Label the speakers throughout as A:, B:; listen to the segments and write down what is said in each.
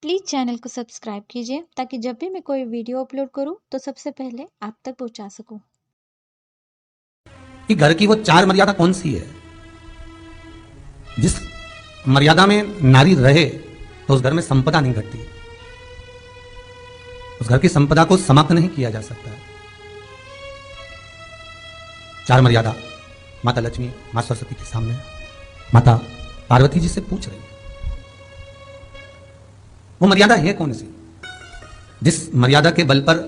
A: Please channel को subscribe कीजिए ताकि जब भी मैं कोई वीडियो अपलोड करूं तो सबसे पहले आप तक पहुंचा सकूं।
B: कि घर की वो चार मर्यादा कौन सी है जिस मर्यादा में नारी रहे तो उस घर में संपदा नहीं घटती, उस घर की संपदा को समाप्त नहीं किया जा सकता। चार मर्यादा माता लक्ष्मी मां सरस्वती के सामने माता पार्वती जी से पूछ रही है, वो मर्यादा है कौन सी जिस मर्यादा के बल पर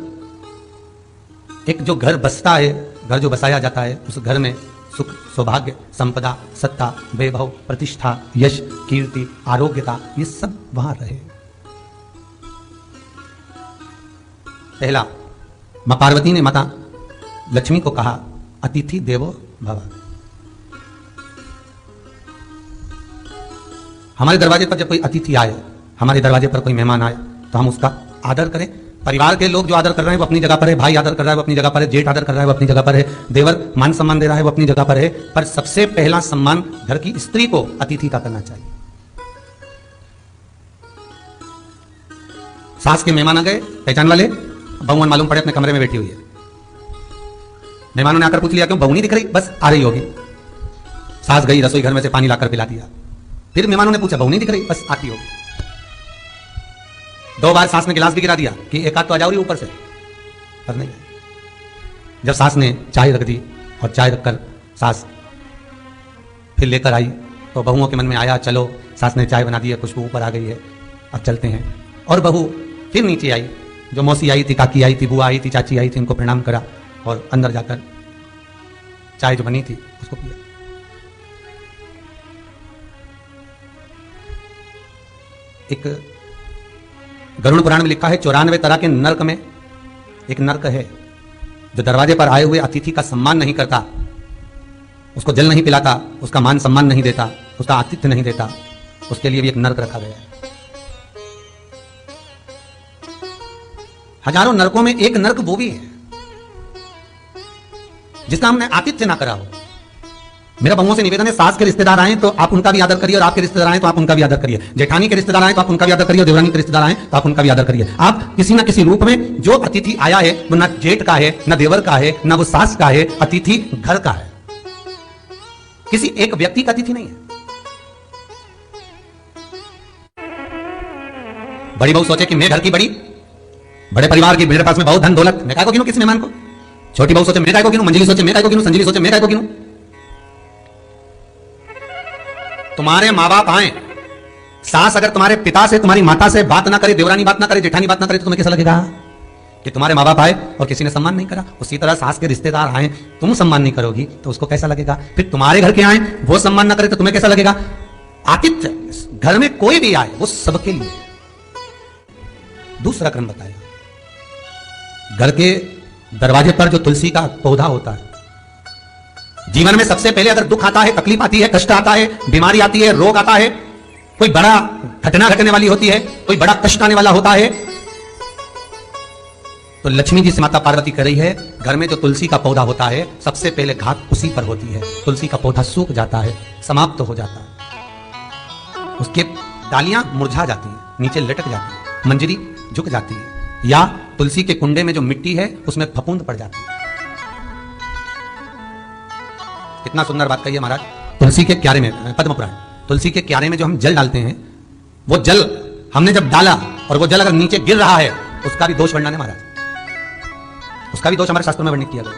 B: एक जो घर बसता है, घर जो बसाया जाता है, उस घर में सुख सौभाग्य संपदा सत्ता वैभव प्रतिष्ठा यश कीर्ति आरोग्यता ये सब वहां रहे। पहला मां पार्वती ने माता लक्ष्मी को कहा अतिथि देवो भव। हमारे दरवाजे पर जब कोई अतिथि आए, हमारे दरवाजे पर कोई मेहमान आए तो हम उसका आदर करें। परिवार के लोग जो आदर कर रहे हैं वो अपनी जगह पर है, भाई आदर कर रहा है वो अपनी जगह पर है, जेठ आदर कर रहा है वो अपनी जगह पर है, देवर मान सम्मान दे रहा है वो अपनी जगह पर है, पर सबसे पहला सम्मान घर की स्त्री को अतिथि का करना चाहिए। सास के मेहमान आ गए, पहचान वाले, बहुवन मालूम पड़े अपने कमरे में बैठी हुई है। मेहमानों ने आकर पूछ लिया क्यों बहू नहीं दिख रही, बस आ रही होगी। सास गई रसोई घर में से पानी लाकर पिला दिया। फिर मेहमानों ने पूछा बहू नहीं दिख रही, बस आती होगी। दो बार सास ने गिलास भी गिरा दिया कि एक आध तो आ जाओ रही ऊपर से, पर नहीं आई। जब सास ने चाय रख दी और चाय रखकर सास फिर लेकर आई तो बहुओं के मन में आया चलो सास ने चाय बना दी है, खुशबू ऊपर आ गई है, अब चलते हैं। और बहू फिर नीचे आई, जो मौसी आई थी, काकी आई थी, बुआ आई थी, चाची आई थी, उनको प्रणाम करा और अंदर जाकर चाय जो बनी थी उसको पिया। एक गरुड़ पुराण में लिखा है 94 तरह के नरक में एक नरक है जो दरवाजे पर आए हुए अतिथि का सम्मान नहीं करता, उसको जल नहीं पिलाता, उसका मान सम्मान नहीं देता, उसका आतिथ्य नहीं देता, उसके लिए भी एक नरक रखा गया है। हजारों नरकों में एक नरक वो भी है जिसका हमने आतिथ्य ना करा हो। मेरा बहुओं से निवेदन है, सास के रिश्तेदार आए तो आप उनका भी आदर करिए और आपके रिश्तेदार आए तो आप उनका भी आदर करिए। जेठानी के रिश्तेदार आए तो आप उनका भी आदर करिए और देवरानी के रिश्तेदार आए तो आप उनका भी आदर करिए। आप किसी ना किसी रूप में जो अतिथि आया है वो ना जेठ का है, ना देवर का है, ना वो सास का है, अतिथि घर का है, किसी एक व्यक्ति का अतिथि नहीं है। बड़ी बहू सोचे कि मैं घर की बड़ी, बड़े परिवार की, मेरे पास में बहुत धन दौलत, मैं काय को गिनूं किसी मेहमान को। छोटी बहू सोचे मैं काय को गिनूं, मंजिली सोचे मैं काय को गिनूं, संजीली सोचे मैं काय को गिनूं। तुम्हारे माँ बाप आए, सास अगर तुम्हारे पिता से तुम्हारी माता से बात ना करे, देवरानी बात ना करे, जेठानी बात ना करे तो तुम्हें कैसा लगेगा कि तुम्हारे माँ बाप आए और किसी ने सम्मान नहीं करा। उसी तरह सास के रिश्तेदार आए, तुम सम्मान नहीं करोगी तो उसको कैसा लगेगा। फिर तुम्हारे घर के आए वो सम्मान ना करे तो तुम्हें कैसा लगेगा। आतिथ्य घर में कोई भी आए वो सबके लिए। दूसरा क्रम बताया, घर के दरवाजे पर जो तुलसी का पौधा होता है, जीवन में सबसे पहले अगर दुख आता है, तकलीफ आती है, कष्ट आता है, बीमारी आती है, रोग आता है, कोई बड़ा घटना घटने वाली होती है, कोई बड़ा कष्ट आने वाला होता है, तो लक्ष्मी जी से माता पार्वती कह रही है घर में जो तुलसी का पौधा होता है सबसे पहले घात उसी पर होती है। तुलसी का पौधा सूख जाता है, समाप्त हो जाता है, उसके डालियां मुरझा जाती हैं, नीचे लटक जाती है, मंजरी झुक जाती है, या तुलसी के कुंडे में जो मिट्टी है उसमें फफूंद पड़ जाती है। कितना सुंदर बात कही है महाराज। तुलसी के क्यारे में, पद्म पुराण, तुलसी के क्यारे में जो हम जल डालते हैं, वो जल हमने जब डाला और वो जल अगर नीचे गिर रहा है उसका भी दोष वर्णन है महाराज, उसका भी दोष हमारे शास्त्रों में वर्णित किया गया।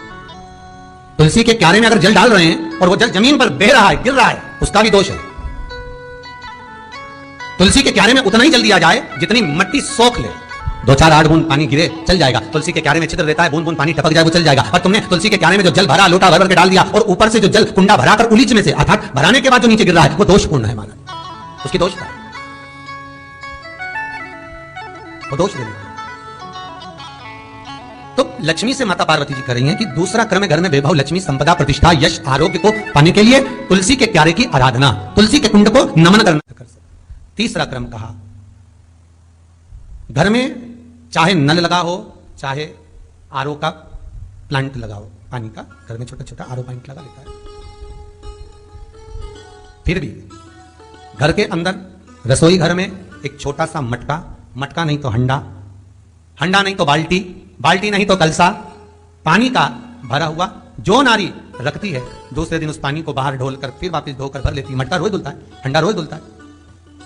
B: तुलसी के क्यारे में अगर जल डाल रहे हैं और वो जल जमीन पर बह रहा है, गिर रहा है, उसका भी दोष है। तुलसी के क्यारे में उतना ही जल दिया जाए जितनी मिट्टी सोख ले, 2-4-8 बूंद पानी गिरे चल जाएगा। तुलसी के क्यारे में छिद्र रहता है, बूंद बूंद पानी टपक जाए वो चल जाएगा। और तुमने तुलसी के क्यारे में जो जल भरा, लोटा भर भर के डाल दिया और ऊपर से जो जल कुंडा भराकर उलीच में से अर्थात भराने के बाद जो नीचे गिर रहा है वो दोषपूर्ण है महाराज, उसकी दोष है, वो दोष देने। तो लक्ष्मी से माता पार्वती जी कह रही हैं कि दूसरा क्रम है घर में वैभव लक्ष्मी संपदा प्रतिष्ठा यश आरोग्य को पाने के लिए तुलसी के क्यारे की आराधना, तुलसी के कुंड को नमन करना। तीसरा क्रम कहा घर में चाहे नल लगा हो, चाहे आरओ का प्लांट लगा हो, पानी का घर में छोटा छोटा आरओ प्लांट लगा लेता है, फिर भी घर के अंदर रसोई घर में एक छोटा सा मटका मटका नहीं तो हंडा, हंडा नहीं तो बाल्टी, बाल्टी नहीं तो कलसा, पानी का भरा हुआ जो नारी रखती है, दूसरे दिन उस पानी को बाहर ढोलकर फिर वापस धोकर भर लेती है। मटका रोज धुलता है, हंडा रोज धुलता है,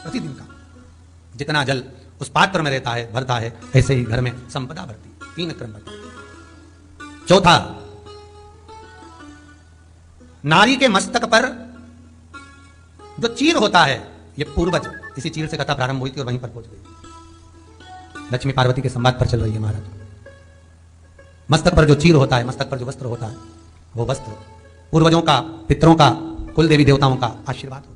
B: प्रतिदिन का। जितना जल उस पात्र में रहता है, भरता है, ऐसे ही घर में संपदा भरती है। 3 क्रम भरती। चौथा, नारी के मस्तक पर जो चीर होता है, ये पूर्वज, इसी चीर से कथा प्रारंभ हुई थी और वहीं पर पहुंच गई। लक्ष्मी पार्वती के संवाद पर चल रही है महाराज। मस्तक पर जो चीर होता है, मस्तक पर जो वस्त्र होता है, वो वस्त्र पूर्वजों का, पितरों का, कुल देवी देवताओं का आशीर्वाद होता है।